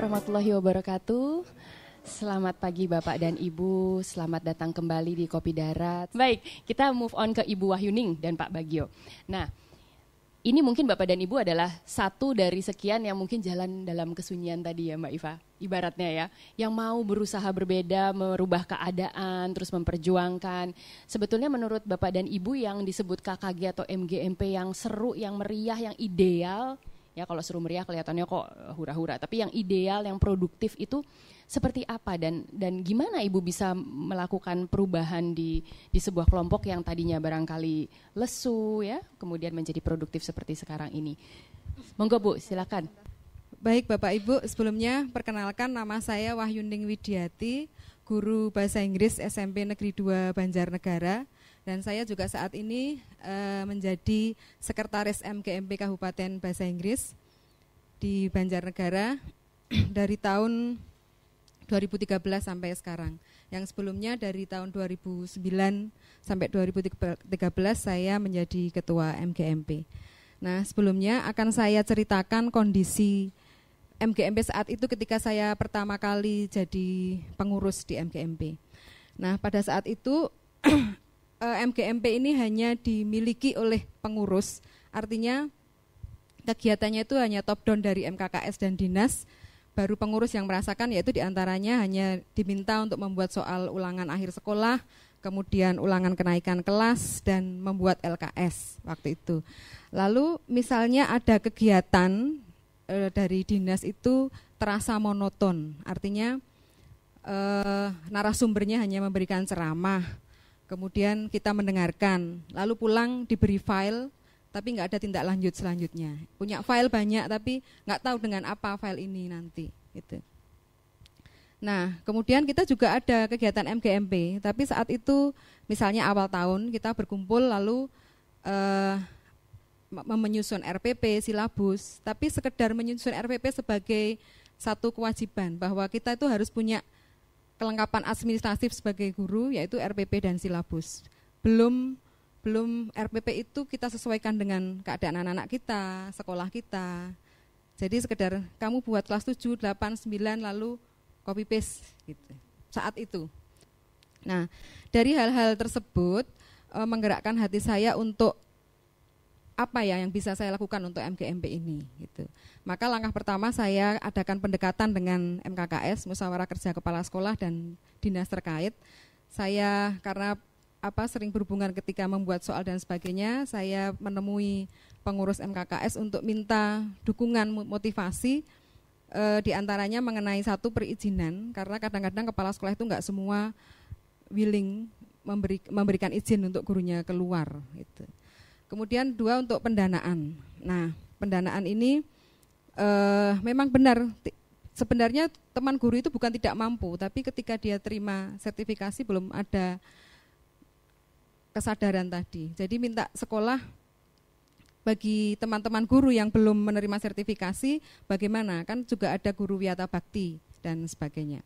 warahmatullahi wabarakatuh. Selamat pagi Bapak dan Ibu, selamat datang kembali di Kopi Darat. Baik, kita move on ke Ibu Wahyuning dan Pak Bagio. Nah, ini mungkin Bapak dan Ibu adalah satu dari sekian yang mungkin jalan dalam kesunyian tadi ya Mbak Iva. Ibaratnya ya, yang mau berusaha berbeda, merubah keadaan, terus memperjuangkan. Sebetulnya menurut Bapak dan Ibu yang disebut KKG atau MGMP yang seru, yang meriah, yang ideal, ya kalau seru meriah kelihatannya kok hura-hura, tapi yang ideal, yang produktif itu seperti apa dan gimana Ibu bisa melakukan perubahan di sebuah kelompok yang tadinya barangkali lesu ya, kemudian menjadi produktif seperti sekarang ini. Monggo Bu, silakan. Baik Bapak Ibu, sebelumnya perkenalkan nama saya Wahyuning Widiati, guru Bahasa Inggris SMP Negeri 2 Banjarnegara, dan saya juga saat ini menjadi Sekretaris MGMP Kabupaten Bahasa Inggris di Banjarnegara dari tahun 2013 sampai sekarang. Yang sebelumnya dari tahun 2009 sampai 2013 saya menjadi Ketua MGMP. Nah, sebelumnya akan saya ceritakan kondisi MGMP saat itu ketika saya pertama kali jadi pengurus di MGMP. Nah, pada saat itu MGMP ini hanya dimiliki oleh pengurus, artinya kegiatannya itu hanya top down dari MKKS dan dinas, baru pengurus yang merasakan, yaitu diantaranya hanya diminta untuk membuat soal ulangan akhir sekolah, kemudian ulangan kenaikan kelas, dan membuat LKS waktu itu. Lalu misalnya ada kegiatan dari dinas itu terasa monoton, artinya narasumbernya hanya memberikan ceramah, kemudian kita mendengarkan, lalu pulang diberi file, tapi nggak ada tindak lanjut selanjutnya. Punya file banyak, tapi nggak tahu dengan apa file ini nanti. Gitu. Nah, kemudian kita juga ada kegiatan MGMP, tapi saat itu misalnya awal tahun kita berkumpul lalu menyusun RPP, silabus, tapi sekedar menyusun RPP sebagai satu kewajiban bahwa kita itu harus punya kelengkapan administratif sebagai guru, yaitu RPP dan silabus. Belum RPP itu kita sesuaikan dengan keadaan anak-anak kita, sekolah kita. Jadi sekedar kamu buat kelas 7, 8, 9 lalu copy paste gitu. Saat itu. Nah, dari hal-hal tersebut menggerakkan hati saya untuk apa ya yang bisa saya lakukan untuk MGMP ini gitu. Maka langkah pertama saya adakan pendekatan dengan MKKS, Musyawarah Kerja Kepala Sekolah dan dinas terkait. Saya karena sering berhubungan ketika membuat soal dan sebagainya, saya menemui pengurus MKKS untuk minta dukungan motivasi, diantaranya mengenai satu perizinan, karena kadang-kadang kepala sekolah itu enggak semua willing memberikan izin untuk gurunya keluar gitu. Kemudian 2 untuk pendanaan. Nah, pendanaan ini memang benar, sebenarnya teman guru itu bukan tidak mampu, tapi ketika dia terima sertifikasi belum ada kesadaran tadi. Jadi minta sekolah bagi teman-teman guru yang belum menerima sertifikasi, bagaimana? Kan juga ada guru wiyata bakti dan sebagainya.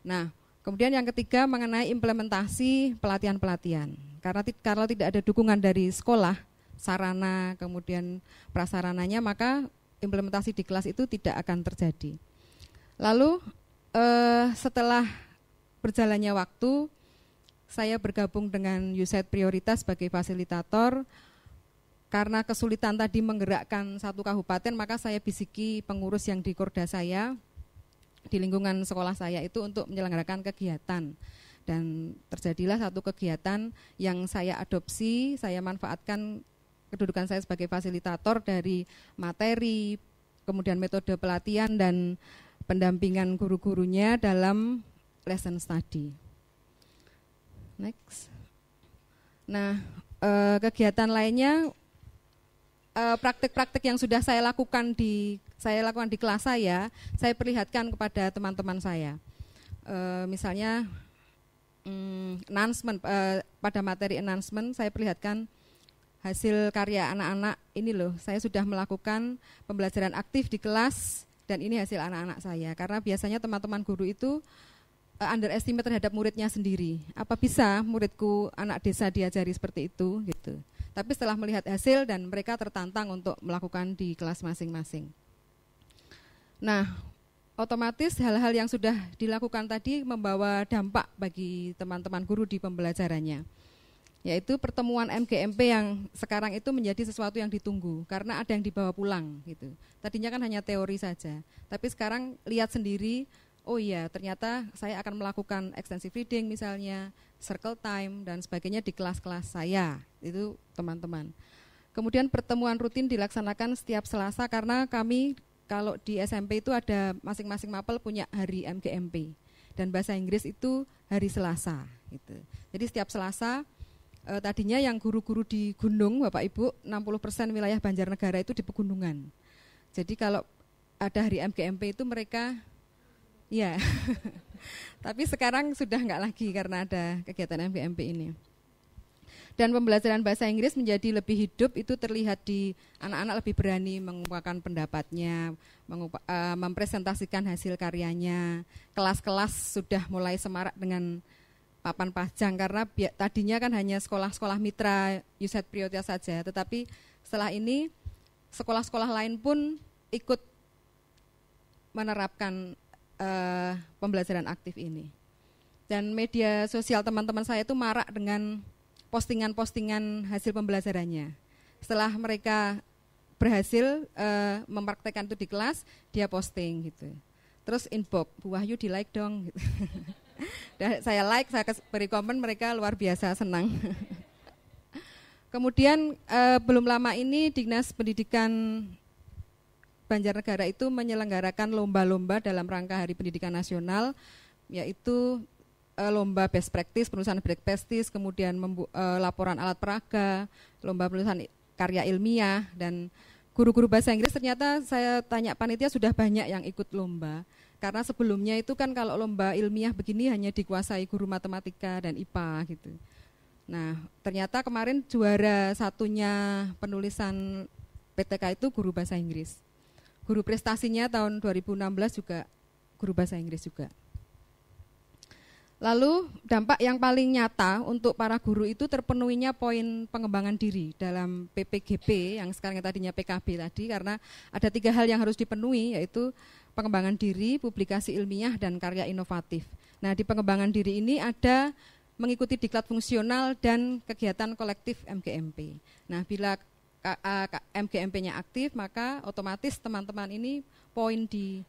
Nah, kemudian yang ketiga mengenai implementasi pelatihan-pelatihan. Karena kalau tidak ada dukungan dari sekolah, sarana, kemudian prasarananya, maka implementasi di kelas itu tidak akan terjadi. Lalu setelah berjalannya waktu, saya bergabung dengan USAID Prioritas sebagai fasilitator. Karena kesulitan tadi menggerakkan satu kabupaten, maka saya bisiki pengurus yang di Korda saya, di lingkungan sekolah saya itu untuk menyelenggarakan kegiatan. Dan terjadilah satu kegiatan yang saya adopsi, saya manfaatkan kedudukan saya sebagai fasilitator dari materi, kemudian metode pelatihan dan pendampingan guru-gurunya dalam lesson study. Next. Nah, kegiatan lainnya, praktik-praktik yang sudah saya lakukan di kelas saya perlihatkan kepada teman-teman saya. Misalnya announcement, pada materi announcement saya perlihatkan hasil karya anak-anak ini loh, saya sudah melakukan pembelajaran aktif di kelas dan ini hasil anak-anak saya. Karena biasanya teman-teman guru itu underestimate terhadap muridnya sendiri. Apa bisa muridku anak desa diajari seperti itu gitu. Tapi setelah melihat hasil dan mereka tertantang untuk melakukan di kelas masing-masing. Nah, otomatis hal-hal yang sudah dilakukan tadi membawa dampak bagi teman-teman guru di pembelajarannya. Yaitu pertemuan MGMP yang sekarang itu menjadi sesuatu yang ditunggu karena ada yang dibawa pulang gitu. Tadinya kan hanya teori saja, tapi sekarang lihat sendiri, oh iya ternyata saya akan melakukan extensive reading misalnya, circle time dan sebagainya di kelas-kelas saya, itu teman-teman. Kemudian pertemuan rutin dilaksanakan setiap Selasa karena kami kalau di SMP itu ada masing-masing mapel punya hari MGMP dan bahasa Inggris itu hari Selasa gitu. Jadi setiap Selasa tadinya yang guru-guru di gunung Bapak Ibu 60% wilayah Banjarnegara itu di pegunungan. Jadi kalau ada hari MGMP itu mereka ya tapi sekarang sudah enggak lagi karena ada kegiatan MGMP ini. Dan pembelajaran bahasa Inggris menjadi lebih hidup itu terlihat di anak-anak lebih berani mengungkapkan pendapatnya, mempresentasikan hasil karyanya. Kelas-kelas sudah mulai semarak dengan papan pajang karena tadinya kan hanya sekolah-sekolah mitra USAID prioritas saja, tetapi setelah ini sekolah-sekolah lain pun ikut menerapkan pembelajaran aktif ini. Dan media sosial teman-teman saya itu marak dengan postingan-postingan hasil pembelajarannya. Setelah mereka berhasil mempraktekkan itu di kelas, dia posting gitu. Terus inbox, Bu Wahyu di like dong. Gitu. Saya like, saya beri komen, mereka luar biasa senang. Kemudian belum lama ini Dinas Pendidikan Banjarnegara itu menyelenggarakan lomba-lomba dalam rangka Hari Pendidikan Nasional, yaitu lomba best practice, penulisan best practice, kemudian laporan alat peraga, lomba penulisan karya ilmiah, dan guru-guru bahasa Inggris ternyata saya tanya panitia sudah banyak yang ikut lomba. Karena sebelumnya itu kan kalau lomba ilmiah begini hanya dikuasai guru matematika dan IPA gitu. Nah ternyata kemarin juara satunya penulisan PTK itu guru bahasa Inggris. Guru prestasinya tahun 2016 juga guru bahasa Inggris juga. Lalu dampak yang paling nyata untuk para guru itu terpenuhinya poin pengembangan diri dalam PPGP yang sekarang tadinya PKB tadi, karena ada 3 hal yang harus dipenuhi, yaitu pengembangan diri, publikasi ilmiah, dan karya inovatif. Nah di pengembangan diri ini ada mengikuti diklat fungsional dan kegiatan kolektif MGMP. Nah bila MGMP-nya aktif maka otomatis teman-teman ini poin di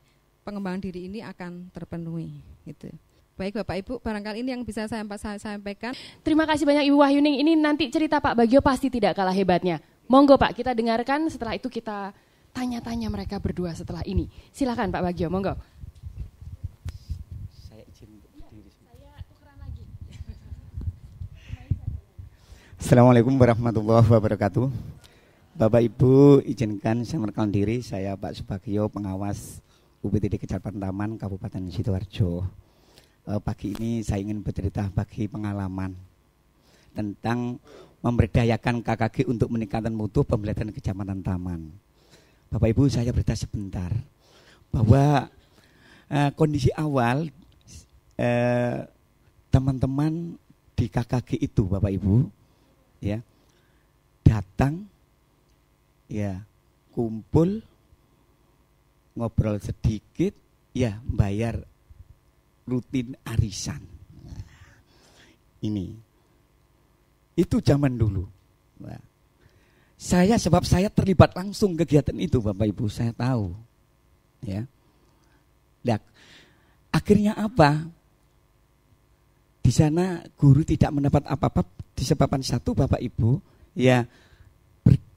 pengembangan diri ini akan terpenuhi gitu. Baik Bapak Ibu, barangkali ini yang bisa saya sampaikan. Terima kasih banyak Ibu Wahyuning. Ini nanti cerita Pak Bagio pasti tidak kalah hebatnya. Monggo Pak, kita dengarkan, setelah itu kita tanya-tanya mereka berdua setelah ini. Silakan Pak Bagio, monggo. Saya izin berdiri. Saya tukeran lagi. Assalamualaikum warahmatullahi wabarakatuh. Bapak Ibu, izinkan saya memperkenalkan diri. Saya Pak Subagio, pengawas UPTD Kecamatan Taman, Kabupaten Sidoarjo. Pagi ini saya ingin bercerita bagi pengalaman tentang memberdayakan KKG untuk meningkatkan mutu pembelajaran Kecamatan Taman. Bapak Ibu, saya bercerita sebentar bahwa kondisi awal teman-teman di KKG itu Bapak Ibu ya datang ya kumpul ngobrol sedikit ya bayar rutin arisan. Nah, ini itu zaman dulu. Nah, sebab saya terlibat langsung kegiatan itu Bapak Ibu, saya tahu. Ya. Nah, akhirnya apa? Di sana guru tidak mendapat apa-apa disebabkan satu Bapak Ibu, ya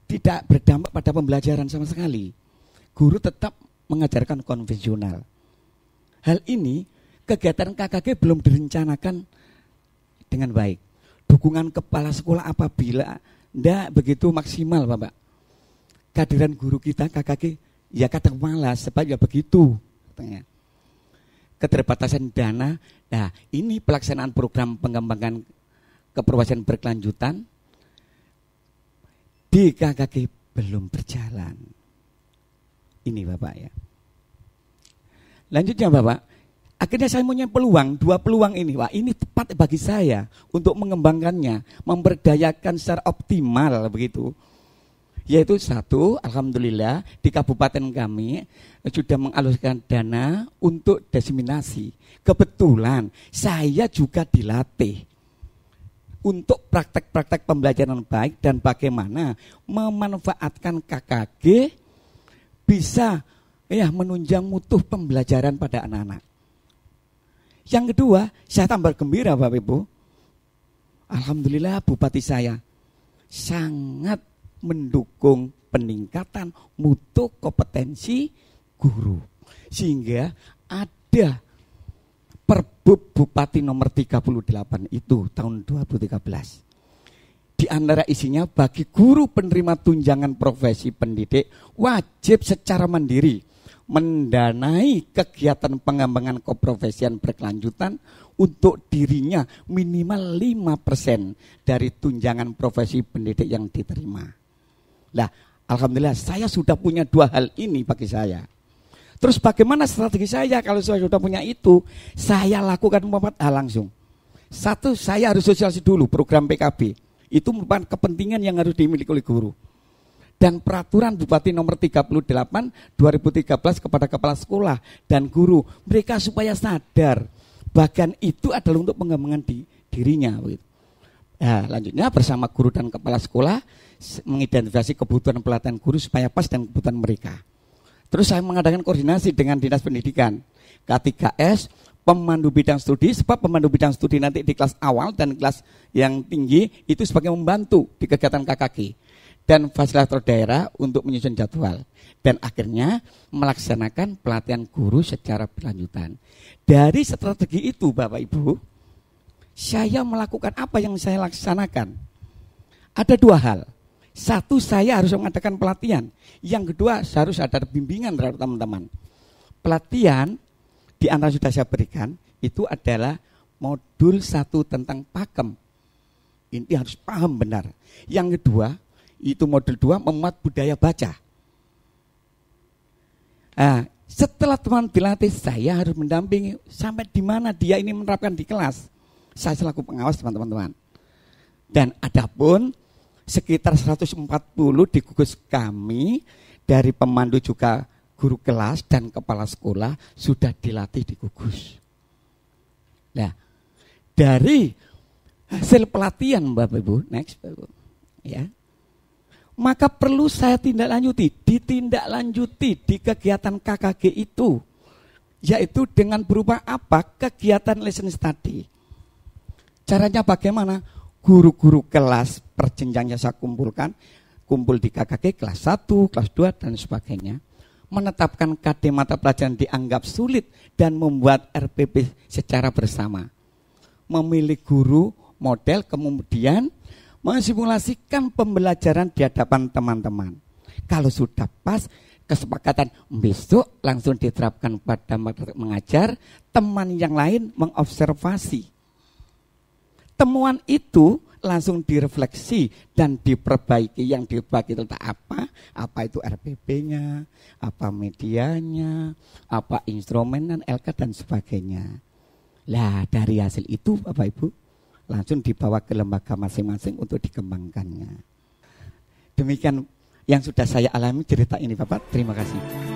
tidak berdampak pada pembelajaran sama sekali. Guru tetap mengajarkan konvensional. Hal ini kegiatan KKG belum direncanakan dengan baik. Dukungan kepala sekolah apabila tidak begitu maksimal Bapak. Kehadiran guru kita KKG ya kadang malas sebab ya begitu katanya. Keterbatasan dana. Nah ini pelaksanaan program pengembangan keprofesian berkelanjutan di KKG belum berjalan. Ini Bapak ya. Lanjutnya Bapak. Akhirnya saya punya peluang, 2 peluang ini, Pak. Ini tepat bagi saya untuk mengembangkannya, memberdayakan secara optimal begitu. Yaitu satu, alhamdulillah di kabupaten kami sudah mengalokasikan dana untuk diseminasi. Kebetulan saya juga dilatih untuk praktek-praktek pembelajaran baik dan bagaimana memanfaatkan KKG bisa menunjang mutu pembelajaran pada anak-anak. Yang kedua, saya tambah gembira Bapak Ibu. Alhamdulillah Bupati saya sangat mendukung peningkatan mutu kompetensi guru. Sehingga ada Perbub Bupati nomor 38 itu tahun 2013. Di antara isinya bagi guru penerima tunjangan profesi pendidik wajib secara mandiri mendanai kegiatan pengembangan keprofesian berkelanjutan untuk dirinya minimal 5% dari tunjangan profesi pendidik yang diterima. Nah, alhamdulillah saya sudah punya dua hal ini bagi saya. Terus bagaimana strategi saya kalau saya sudah punya itu? Saya lakukan 4 hal langsung. Satu, saya harus sosialisasi dulu program PKB. Itu merupakan kepentingan yang harus dimiliki oleh guru. Dan peraturan Bupati nomor 38 2013 kepada kepala sekolah dan guru, mereka supaya sadar bahkan itu adalah untuk pengembangan dirinya. Nah, lanjutnya bersama guru dan kepala sekolah mengidentifikasi kebutuhan pelatihan guru supaya pas dengan kebutuhan mereka. Terus saya mengadakan koordinasi dengan Dinas Pendidikan, K3S, pemandu bidang studi, sebab pemandu bidang studi nanti di kelas awal dan kelas yang tinggi itu sebagai membantu di kegiatan KKG dan fasilitator daerah untuk menyusun jadwal. Dan akhirnya melaksanakan pelatihan guru secara berlanjutan. Dari strategi itu Bapak Ibu, saya melakukan apa yang saya laksanakan. Ada 2 hal. Satu, saya harus mengadakan pelatihan. Yang kedua, saya harus ada bimbingan terhadap teman-teman. Pelatihan di antara sudah saya berikan itu adalah modul 1 tentang pakem. Ini harus paham benar. Yang kedua, itu modul 2 memuat budaya baca. Nah, setelah teman dilatih, saya harus mendampingi sampai di mana dia ini menerapkan di kelas. Saya selaku pengawas teman-teman. Dan adapun sekitar 140 di gugus kami dari pemandu juga guru kelas dan kepala sekolah sudah dilatih di gugus. Nah, dari hasil pelatihan Bapak Ibu, next Bapak Ibu, ya, maka perlu saya ditindaklanjuti di kegiatan KKG itu, yaitu dengan berupa apa? Kegiatan lesson study. Caranya bagaimana? Guru-guru kelas perjenjangnya saya kumpul di KKG kelas 1, kelas 2 dan sebagainya. Menetapkan KD mata pelajaran dianggap sulit dan membuat RPP secara bersama. Memilih guru model kemudian mensimulasikan pembelajaran di hadapan teman-teman. Kalau sudah pas, kesepakatan besok langsung diterapkan pada mengajar, teman yang lain mengobservasi. Temuan itu langsung direfleksi dan diperbaiki. Yang diperbaiki itu apa itu RPP-nya, apa medianya, apa instrumen dan LK dan sebagainya. Lah dari hasil itu Bapak Ibu langsung dibawa ke lembaga masing-masing untuk dikembangkannya. Demikian yang sudah saya alami cerita ini Bapak, terima kasih.